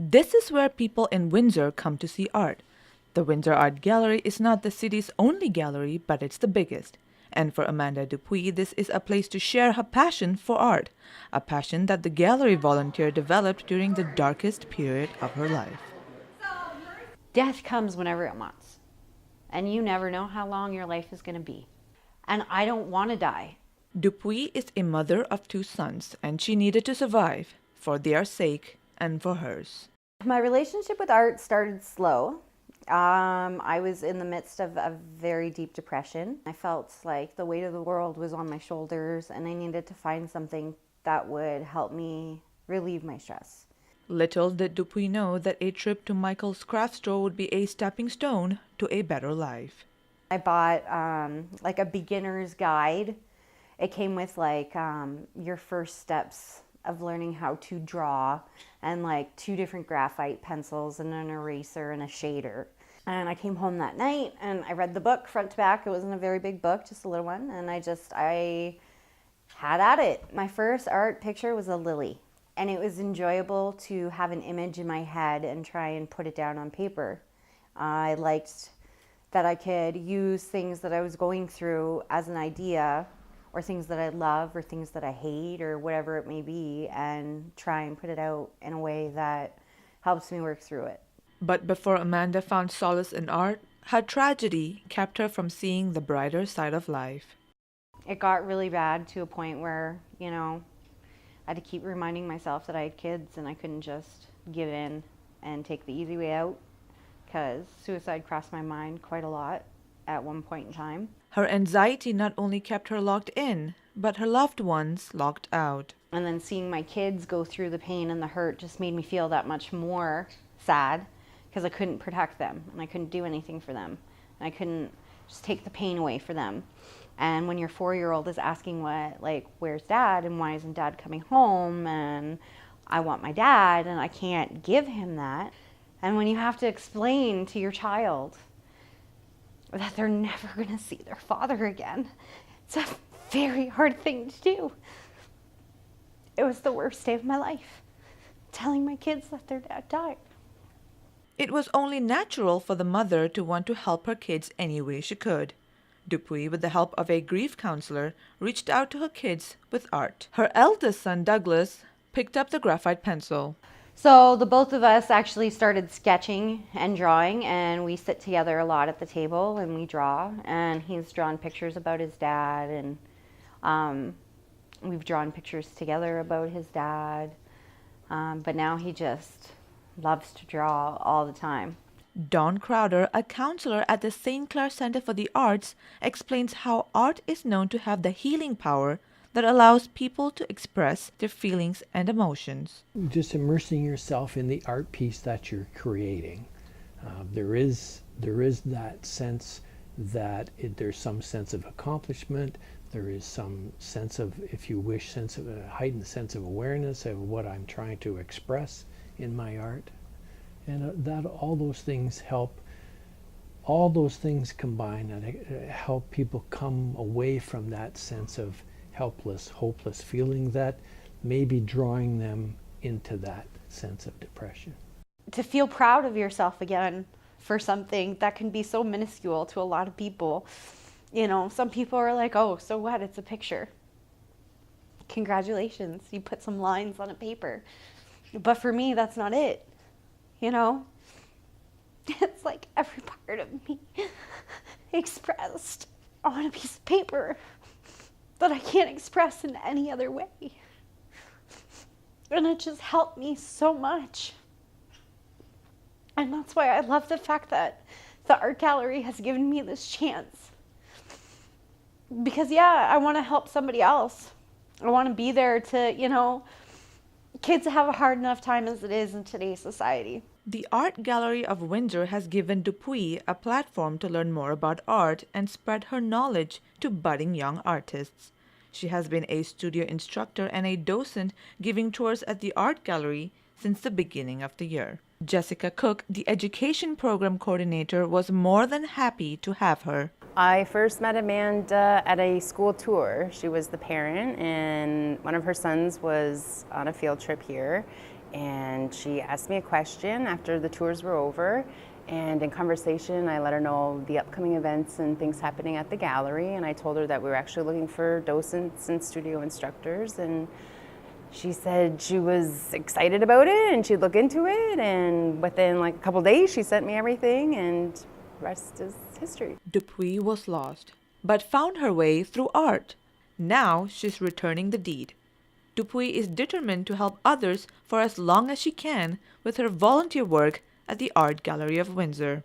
This is where people in Windsor come to see art. The Windsor Art Gallery is not the city's only gallery, but it's the biggest. And for Amanda Dupuy, this is a place to share her passion for art, a passion that the gallery volunteer developed during the darkest period of her life. Death comes whenever it wants, and you never know how long your life is going to be. And I don't want to die. Dupuy is a mother of 2 sons, and she needed to survive, for their sake and for hers. My relationship with art started slow. I was in the midst of a very deep depression. I felt like the weight of the world was on my shoulders, and I needed to find something that would help me relieve my stress. Little did Dupuy know that a trip to Michael's craft store would be a stepping stone to a better life. I bought like a beginner's guide. It came with like your first steps of learning how to draw and like 2 different graphite pencils and an eraser and a shader. And I came home that night and I read the book front to back. It wasn't a very big book, just a little one. And I had at it. My first art picture was a lily. And it was enjoyable to have an image in my head and try and put it down on paper. I liked that I could use things that I was going through as an idea, or things that I love, or things that I hate, or whatever it may be, and try and put it out in a way that helps me work through it. But before Amanda found solace in art, her tragedy kept her from seeing the brighter side of life. It got really bad to a point where, I had to keep reminding myself that I had kids and I couldn't just give in and take the easy way out, because suicide crossed my mind quite a lot at one point in time. Her anxiety not only kept her locked in, but her loved ones locked out. And then seeing my kids go through the pain and the hurt just made me feel that much more sad, because I couldn't protect them and I couldn't do anything for them. And I couldn't just take the pain away for them. And when your 4-year-old is asking where's dad and why isn't dad coming home, and I want my dad and I can't give him that. And when you have to explain to your child that they're never going to see their father again, it's a very hard thing to do. It was the worst day of my life, telling my kids that their dad died. It was only natural for the mother to want to help her kids any way she could. Dupuy, with the help of a grief counselor, reached out to her kids with art. Her eldest son, Douglas, picked up the graphite pencil. So the both of us actually started sketching and drawing, and we sit together a lot at the table and we draw. And he's drawn pictures about his dad, and we've drawn pictures together about his dad. But now he just loves to draw all the time. Dawn Crowder, a counselor at the St. Clair Center for the Arts, explains how art is known to have the healing power that allows people to express their feelings and emotions. Just immersing yourself in the art piece that you're creating. There is that sense that there's some sense of accomplishment. There is some sense of, if you wish, a heightened sense of awareness of what I'm trying to express in my art. And that all those things help, all those things combine and help people come away from that sense of helpless, hopeless feeling that may be drawing them into that sense of depression. To feel proud of yourself again for something that can be so minuscule to a lot of people. Some people are like, oh, so what? It's a picture. Congratulations, you put some lines on a paper. But for me, that's not it. It's like every part of me expressed on a piece of paper that I can't express in any other way. And it just helped me so much. And that's why I love the fact that the art gallery has given me this chance. Because I want to help somebody else. I want to be there to, kids have a hard enough time as it is in today's society. The Art Gallery of Windsor has given Dupuy a platform to learn more about art and spread her knowledge to budding young artists. She has been a studio instructor and a docent giving tours at the Art Gallery since the beginning of the year. Jessica Cook, the education program coordinator, was more than happy to have her. I first met Amanda at a school tour. She was the parent and one of her sons was on a field trip here. and she asked me a question after the tours were over. And in conversation, I let her know the upcoming events and things happening at the gallery. And I told her that we were actually looking for docents and studio instructors. And she said she was excited about it and she'd look into it. And within like a couple days, she sent me everything, and the rest is history. Dupuy was lost, but found her way through art. Now she's returning the deed. Dupuy is determined to help others for as long as she can with her volunteer work at the Art Gallery of Windsor.